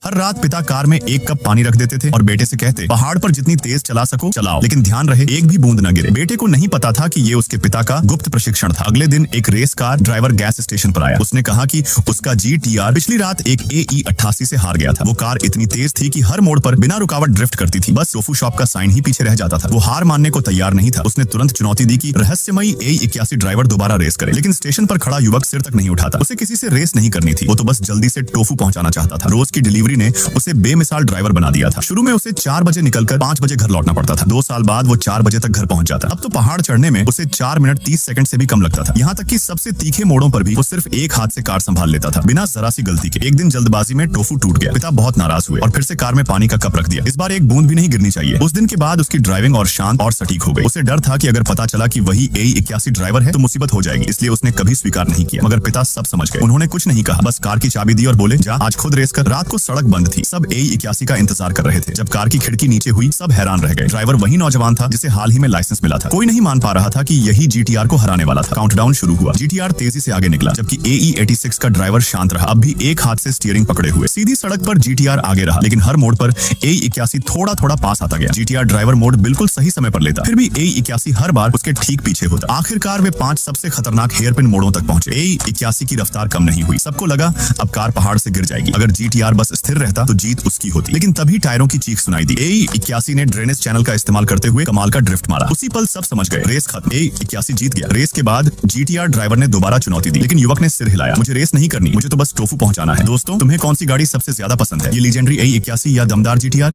हर रात पिता कार में एक कप पानी रख देते थे और बेटे से कहते, पहाड़ पर जितनी तेज चला सको चलाओ, लेकिन ध्यान रहे एक भी बूंद न गिरे। बेटे को नहीं पता था कि ये उसके पिता का गुप्त प्रशिक्षण था। अगले दिन एक race car driver gas station पर आया। उसने कहा कि उसका GTR पिछली रात एक AE 88 से हार गया था। वो कार इतनी तेज थी कि हर मोड़ पर बिना रुकावट ड्रिफ्ट करती थी। बस टोफू शॉप का साइन ही पीछे रह जाता था। वो हार मानने को तैयार नहीं था। उसने तुरंत चुनौती दी कि रहस्यमयी AE 81 ड्राइवर दोबारा रेस करे। लेकिन स्टेशन पर खड़ा युवक सिर तक नहीं उठाता। उसे किसी से रेस नहीं करनी थी। वो तो बस जल्दी से टोफू पहुंचाना चाहता था। रोज की डिलीवरी ने उसे बेमिसाल ड्राइवर बना दिया था। शुरू में उसे 4 बजे निकलकर 5 बजे घर लौटना पड़ता था। 2 साल बाद वो 4 बजे तक घर पहुंच जाता। अब तो पहाड़ चढ़ने में उसे 4 मिनट 30 सेकंड से भी कम लगता था। यहाँ तक कि सबसे तीखे मोड़ों पर भी वो सिर्फ एक हाथ से कार संभाल लेता था, बिना जरा सी गलती के। एक दिन जल्दबाजी में टोफू टूट गया। पिता बहुत नाराज हुए और फिर से कार में पानी का कप रख दिया। इस बार एक बूंद भी नहीं गिरनी चाहिए। उस दिन के बाद उसकी ड्राइविंग और शांत और सटीक हो गई। उसे डर था कि अगर पता चला कि वही AE 81 ड्राइवर है तो मुसीबत हो जाएगी, इसलिए उसने कभी स्वीकार नहीं किया। मगर पिता सब समझ गए। उन्होंने कुछ नहीं कहा, बस कार की चाबी दी और बोले, जा आज खुद रेस कर। रात को सड़क बंद थी। सब AE 81 का इंतजार कर रहे थे। जब कार की खिड़की नीचे हुई सब हैरान रह गए। ड्राइवर वही नौजवान था जिसे हाल ही में लाइसेंस मिला था। कोई नहीं मान पा रहा था कि यही GTR को हराने वाला था। काउंटडाउन शुरू हुआ। GTR तेजी से आगे निकला, जबकि AE 86 का ड्राइवर शांत रहा, अब भी एक हाथ से स्टीयरिंग पकड़े हुए। सीधी सड़क पर GTR आगे रहा, लेकिन हर मोड़ पर AE 81 थोड़ा थोड़ा पास आता गया। GTR ड्राइवर मोड़ बिल्कुल सही समय पर लेता, फिर भी AE 81 हर बार उसके ठीक पीछे होता। आखिरकार वे 5 सबसे खतरनाक हेयरपिन मोड़ों तक पहुंचे। AE 81 की रफ्तार कम नहीं हुई। सबको लगा अब कार पहाड़ से गिर जाएगी। अगर GTR बस स्थिर रहता तो जीत उसकी होती। लेकिन तभी टायरों की चीख सुनाई दी। AE 81 ने ड्रेनेज चैनल का इस्तेमाल करते हुए कमाल का ड्रिफ्ट मारा। उसी पल सब समझ गए, रेस खत्म। AE 81 जीत गया। रेस के बाद GTR ड्राइवर ने दोबारा चुनौती दी, लेकिन युवक ने सिर हिलाया। मुझे रेस नहीं करनी, मुझे तो बस टोफू पहुंचाना है। दोस्तों, तुम्हें कौन सी गाड़ी सबसे ज्यादा पसंद है? ये लीजेंडरी AE 81 या दमदार GTR?